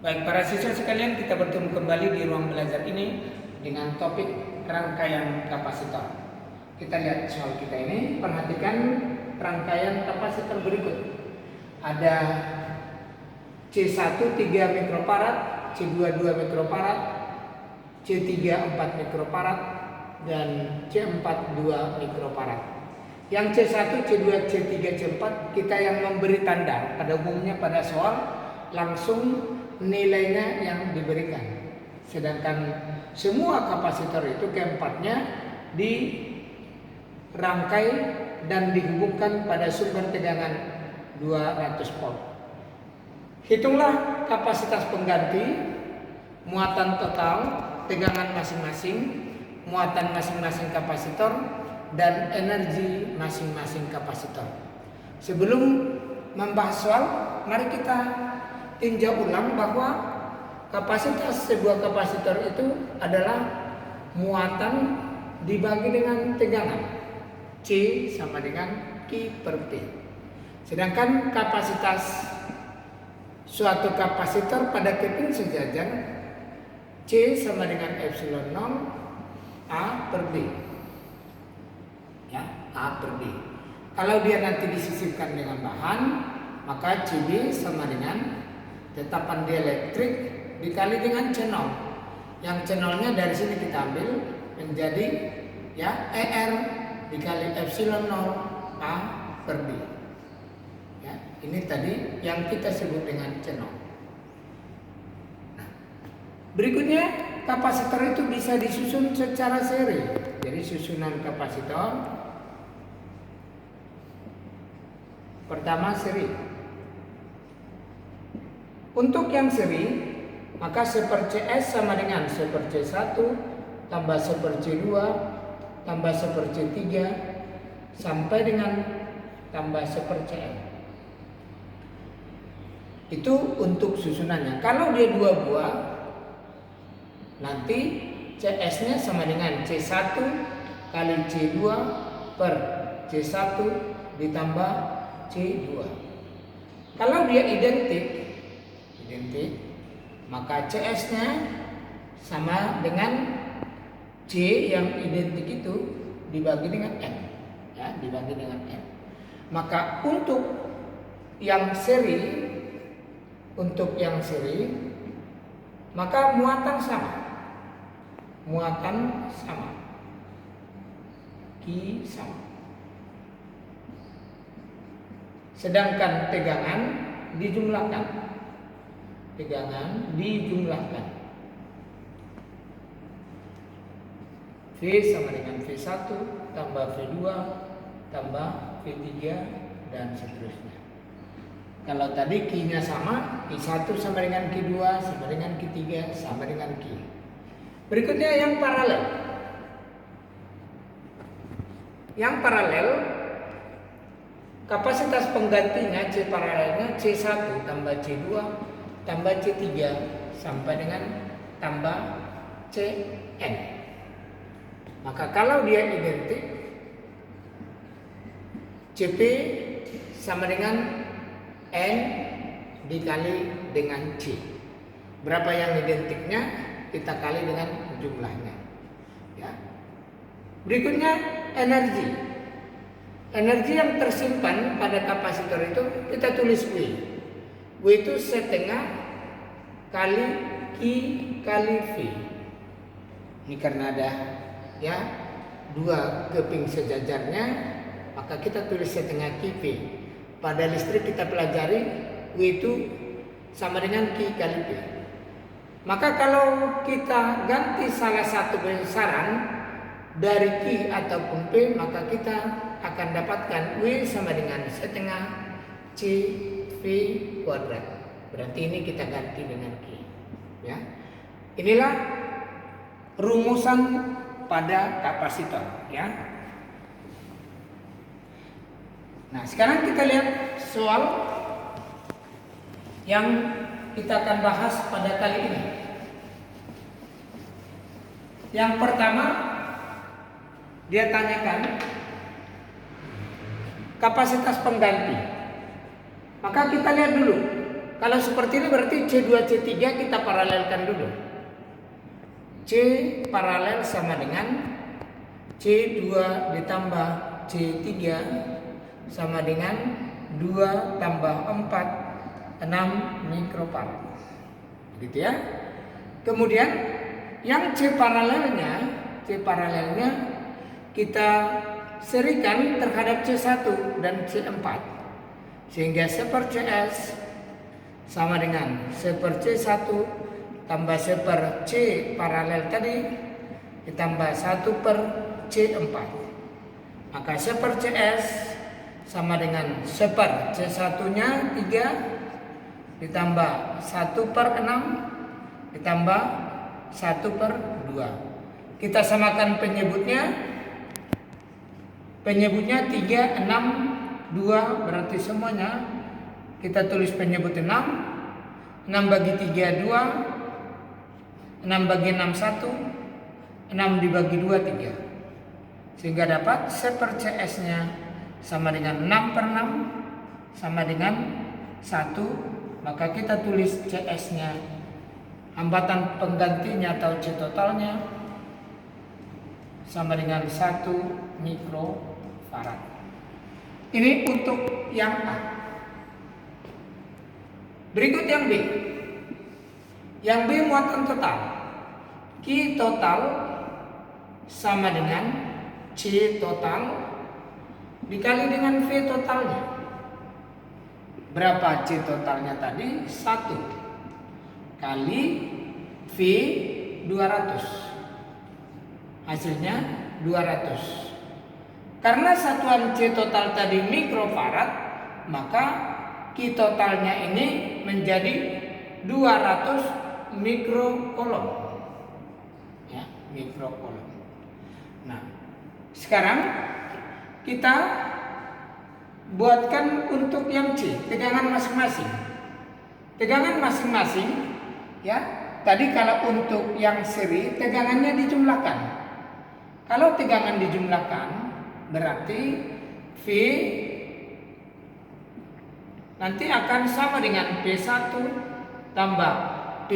Baik para siswa sekalian, kita bertemu kembali di ruang belajar ini dengan topik rangkaian kapasitor. Kita lihat soal kita ini, perhatikan rangkaian kapasitor berikut. Ada C1 3 mikrofarad, C2 2 mikrofarad, C3 4 mikrofarad, dan C4 2 mikrofarad. Yang C1, C2, C3, C4 kita yang memberi tanda. Pada umumnya pada soal langsung nilainya yang diberikan. Sedangkan semua kapasitor itu keempatnya dirangkai dan dihubungkan pada sumber tegangan 200 volt. Hitunglah kapasitas pengganti, muatan total, tegangan masing-masing, muatan masing-masing kapasitor, dan energi masing-masing kapasitor. Sebelum membahas soal, mari kita tinjau ulang bahwa kapasitas sebuah kapasitor itu adalah muatan dibagi dengan tegangan. C sama dengan Q per P. Sedangkan kapasitas suatu kapasitor pada keping sejajar C sama dengan epsilon 0 A per B. Ya, A per B. Kalau dia nanti disisipkan dengan bahan, maka CB sama dengan tetapan dielektrik dikali dengan C0. Yang C0-nya dari sini kita ambil menjadi ya ER dikali epsilon 0 A per B. Ya, ini tadi yang kita sebut dengan C0. Nah, berikutnya kapasitor itu bisa disusun secara seri. Jadi susunan kapasitor pertama seri. Untuk yang seri, maka 1 per CS sama dengan 1 per C1 tambah 1 per C2 tambah 1 per C3 sampai dengan tambah 1 per CN. Itu untuk susunannya. Kalau dia 2 buah, nanti CS-nya sama dengan C1 kali C2 per C1 ditambah C2. Kalau dia identik, maka CS-nya sama dengan C yang identik itu dibagi dengan N, ya, dibagi dengan N. Maka untuk yang seri, maka muatan sama, Q sama. Sedangkan tegangan dijumlahkan. V sama dengan V1 tambah V2 tambah V3 dan seterusnya. Kalau tadi Q-nya sama, Q1 sama dengan Q2 sama dengan Q3 sama dengan Q. Berikutnya yang paralel. Yang paralel, kapasitas penggantinya C paralelnya C1 tambah C2 tambah C3 sampai dengan tambah Cn. Maka kalau dia identik, Cp sama dengan N dikali dengan C. Berapa yang identiknya kita kali dengan jumlahnya. Ya. Berikutnya energi. Energi yang tersimpan pada kapasitor itu kita tulis W. W itu setengah kali Q kali V. Ini karena ada ya 2 keping sejajarnya, maka kita tulis setengah Q V. Pada listrik kita pelajari W itu sama dengan Q kali V. Maka kalau kita ganti salah satu besaran dari Q ataupun P, maka kita akan dapatkan W sama dengan setengah C V kuadrat. Berarti ini kita ganti dengan Q. Ya. Inilah rumusan pada kapasitor. Ya. Nah, sekarang kita lihat soal yang kita akan bahas pada kali ini. Yang pertama, dia tanyakan kapasitas pengganti. Maka kita lihat dulu Kalau seperti ini berarti C2 C3 kita paralelkan dulu. C paralel sama dengan C2 ditambah C3 sama dengan 2 tambah 4 6 mikrofarad. Gitu ya. Kemudian yang C paralelnya kita serikan terhadap C1 dan C4. Sehingga 1/CS sama dengan 1/C1 tambah 1/C paralel tadi ditambah 1/C4. Maka 1/CS sama dengan 1/C1-nya 3 ditambah 1/6 ditambah 1/2. Kita samakan penyebutnya 3, 6, 2 berarti semuanya kita tulis penyebut 6 bagi 3 2, 6 bagi 6 1, 6 dibagi 2 3. Sehingga dapat 1/CS-nya sama dengan 6/6 sama dengan 1. Maka kita tulis CS-nya, hambatan penggantinya atau C totalnya sama dengan 1 mikrofarad. Ini untuk yang A. Berikut yang B. Yang B muatan total. Q total sama dengan C total dikali dengan V totalnya. Berapa C totalnya tadi? 1 kali V 200. Hasilnya 200. Karena satuan C total tadi mikrofarad, maka Q totalnya ini menjadi 200 mikrocoulomb. Ya, mikrocoulomb. Nah, sekarang kita buatkan untuk yang C, tegangan masing-masing. Tegangan masing-masing, ya. Tadi kalau untuk yang seri tegangannya dijumlahkan. Kalau tegangan dijumlahkan berarti V nanti akan sama dengan P1 tambah P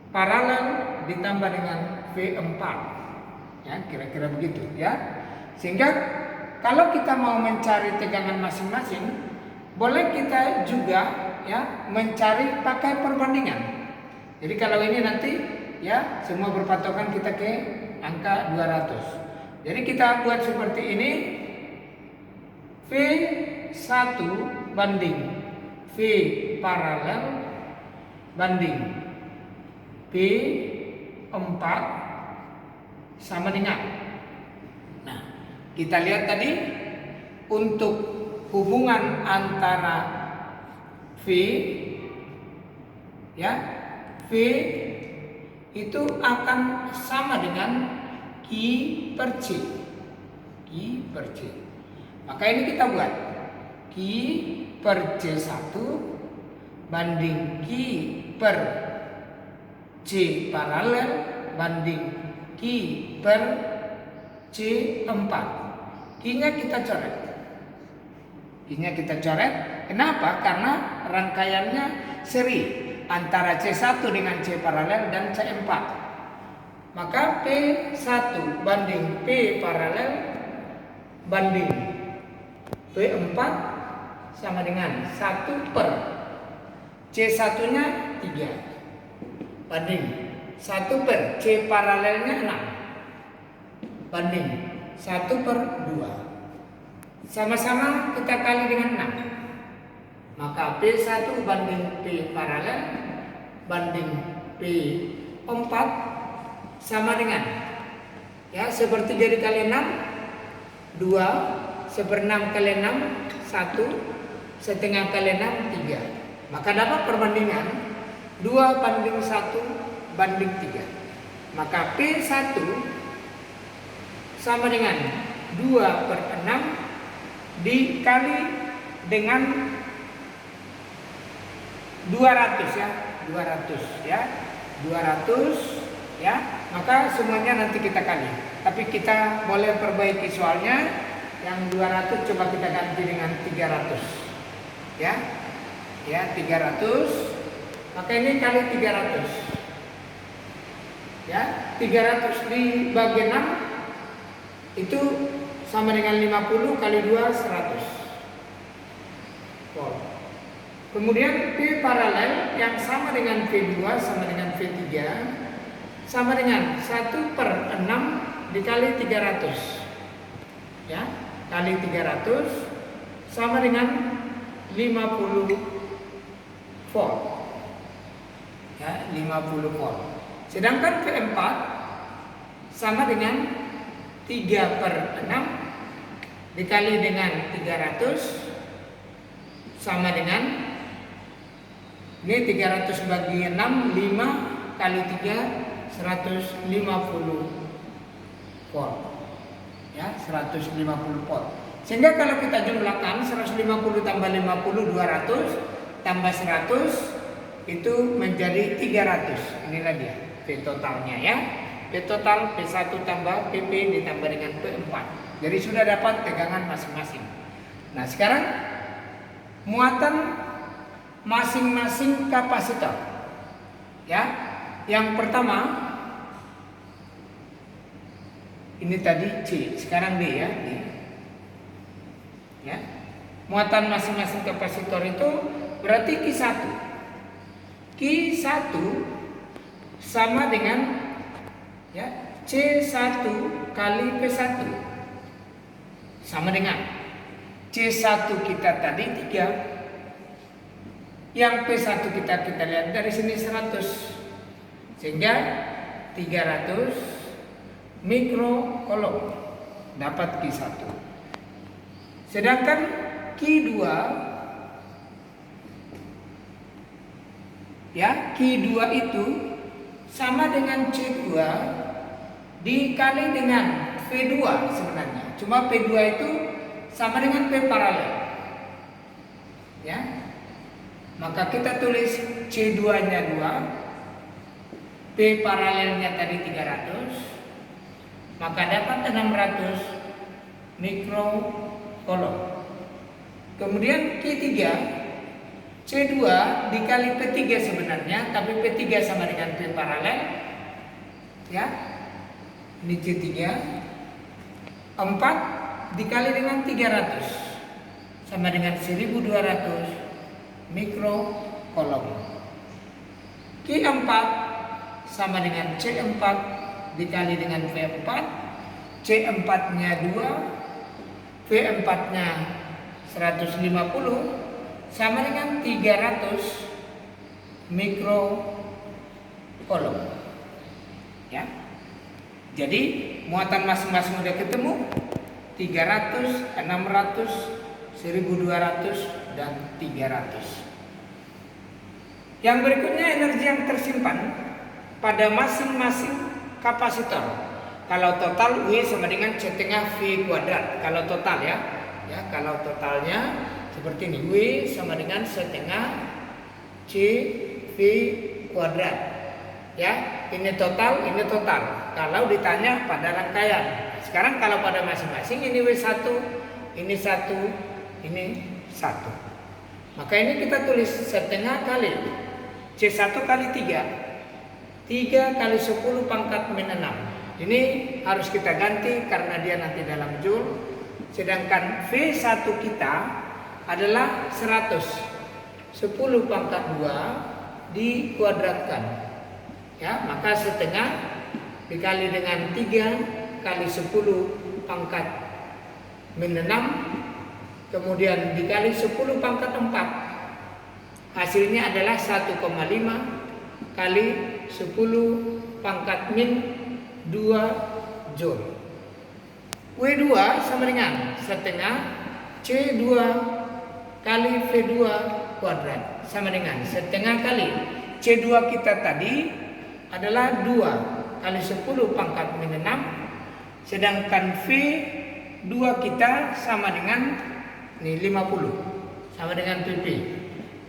paralel ditambah dengan V4. Ya, kira-kira begitu ya. Sehingga kalau kita mau mencari tegangan masing-masing, boleh kita juga ya mencari pakai perbandingan. Jadi kalau ini nanti ya semua berpatokan kita ke angka 200. Jadi kita buat seperti ini. V1 banding V paralel banding P4 sama dengan. Nah, kita lihat tadi untuk hubungan antara V ya, V itu akan sama dengan Q per C. Q per C. Maka ini kita buat Q per C1 banding Q per C paralel banding Q per C4. Q-nya kita coret. Q-nya kita coret. Kenapa? Karena rangkaiannya seri antara C1 dengan C paralel dan C4. Maka P1 banding P paralel banding P4 sama dengan 1 per C1-nya 3 banding 1 per C paralelnya 6 banding 1 per 2. Sama-sama kita kali dengan 6. Maka P1 banding P paralel banding P4 sama dengan ya seperti jadi kali 6 2 1/6 kali 6 1 setengah kali 6 3. Maka dapat perbandingan 2 banding 1 banding 3. Maka P1 sama dengan 2/6 dikali dengan 200 ya. 200 ya. 200 ya. Maka semuanya nanti kita kali. Tapi kita boleh perbaiki soalnya. Yang 200 coba kita ganti dengan 300. ya, 300, maka ini kali 300, ya, 300 dibagi 6 itu sama dengan 50 kali 2 100 volt. Kemudian P paralel yang sama dengan V2 sama dengan V3 sama dengan 1/6 dikali 300, ya, kali 300 sama dengan 50 volt, ya, 50 volt. Sedangkan V4 sama dengan 3/6 dikali dengan 300 sama dengan, ini 300 bagi 6, 5 kali 3 150 volt, ya, 150 volt. Sehingga kalau kita jumlahkan 150 tambah 50 200 tambah 100 itu menjadi 300. Inilah dia P totalnya, ya. P total P1 tambah PP ditambah dengan P4. Jadi sudah dapat tegangan masing-masing. Nah, sekarang muatan masing-masing kapasitor, ya. Yang pertama ini tadi C, sekarang D, ya, D. Ya. Muatan masing-masing kapasitor itu berarti Q1. Q1 sama dengan, ya, C1 kali P1 sama dengan C1 kita tadi 3. Yang P1 kita lihat dari sini 100. Sehingga 300 mikrocoulomb dapat Q1. Sedangkan Q2, ya, Q2 itu sama dengan C2 dikali dengan V2 sebenarnya. Cuma P2 itu sama dengan P paralel, ya. Maka kita tulis C2-nya 2, P paralelnya tadi 300, maka dapat 600 mikrocoulomb. Kemudian Q3, C2 dikali P3 sebenarnya, tapi P3 sama dengan P paralel, ya. Ini C3, 4 dikali dengan 300 sama dengan 1200 mikrocoulomb. Q4 sama dengan C4 dikali dengan V4, C4-nya 2, V4-nya 150 sama dengan 300 mikrocoulomb, ya. Jadi muatan masing-masing udah ketemu, 300, 600, 1200 dan 300. Yang berikutnya energi yang tersimpan pada masing-masing kapasitor. Kalau total W sama dengan C tengah V kuadrat. Kalau total, ya, kalau totalnya seperti ini, W sama dengan setengah C V kuadrat, ya. Ini total, ini total. Kalau ditanya pada rangkaian. Sekarang kalau pada masing-masing, ini W1, ini 1, ini 1. Maka ini kita tulis setengah kali C1 kali 3, 3 kali 10 pangkat min 6. Ini harus kita ganti karena dia nanti dalam joule. Sedangkan V1 kita adalah 100, 10 pangkat 2 dikuadratkan, ya. Maka setengah dikali dengan 3 kali 10 pangkat min 6, kemudian dikali 10 pangkat 4, hasilnya adalah 1,5 kali 10 pangkat min 2 joule. W2 sama dengan setengah C2 kali V2 kuadrat sama dengan setengah kali C2 kita tadi adalah 2 kali 10 pangkat min 6, sedangkan V2 kita sama dengan ini 50 sama dengan PP,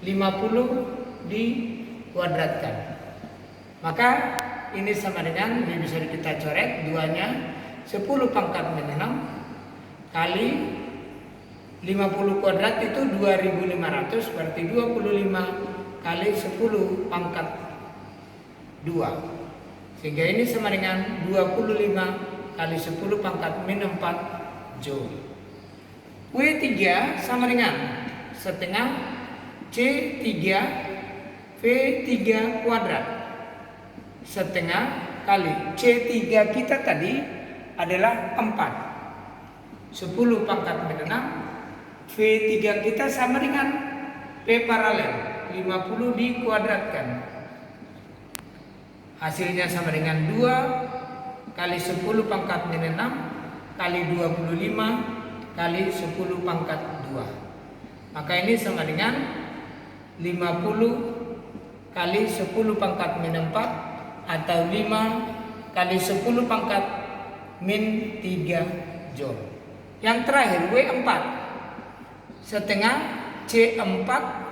50 dikuadratkan. Maka ini sama dengan, ini bisa kita coret 2-nya 10 pangkat min 6 kali 50 kuadrat itu 2500, berarti 25 kali 10 pangkat 2. Sehingga ini sama dengan 25 kali 10 pangkat min 4 Joule. W3 sama dengan setengah C3 V3 kuadrat setengah kali C3 kita tadi adalah 4. 10 pangkat min 6. V3 kita sama dengan P paralel 50 dikuadratkan. Hasilnya sama dengan 2 kali 10 pangkat min 6 kali 25 kali 10 pangkat 2. Maka ini sama dengan 50 kali 10 pangkat min 4 atau 5 kali 10 pangkat min 3 Joule. Yang terakhir W4 setengah C4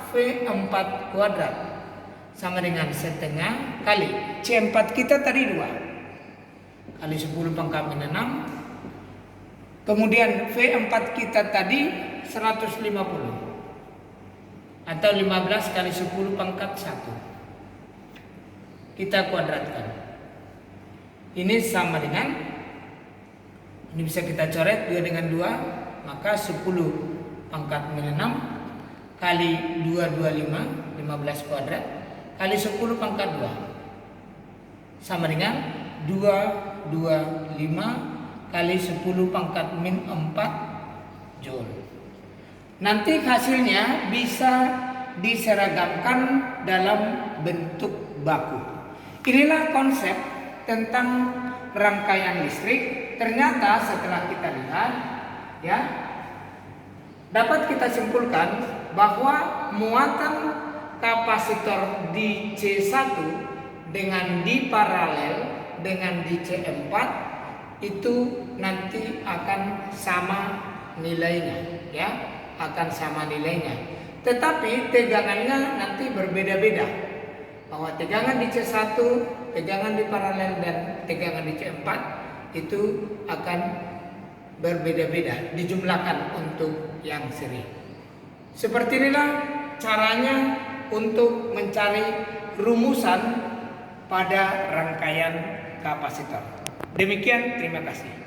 V4 kuadrat sama dengan setengah kali C4 kita tadi 2 kali 10 pangkat min 6, kemudian V4 kita tadi 150 atau 15 kali 10 pangkat 1 kita kuadratkan. Ini sama dengan, ini bisa kita coret 2 dengan 2, maka 10 pangkat min 6 kali 225 15 kuadrat kali 10 pangkat 2 sama dengan 225 kali 10 pangkat min 4 Joule. Nanti hasilnya bisa diseragamkan dalam bentuk baku. Inilah konsep tentang rangkaian listrik. Ternyata setelah kita lihat, ya, dapat kita simpulkan bahwa muatan kapasitor di C1 dengan di paralel dengan di C4 itu nanti akan sama nilainya, ya, akan sama nilainya. Tetapi tegangannya nanti berbeda-beda. Bahwa tegangan di C1, tegangan di paralel dan tegangan di C4 itu akan berbeda-beda dijumlahkan untuk yang seri. Seperti inilah caranya untuk mencari rumusan pada rangkaian kapasitor. Demikian, terima kasih.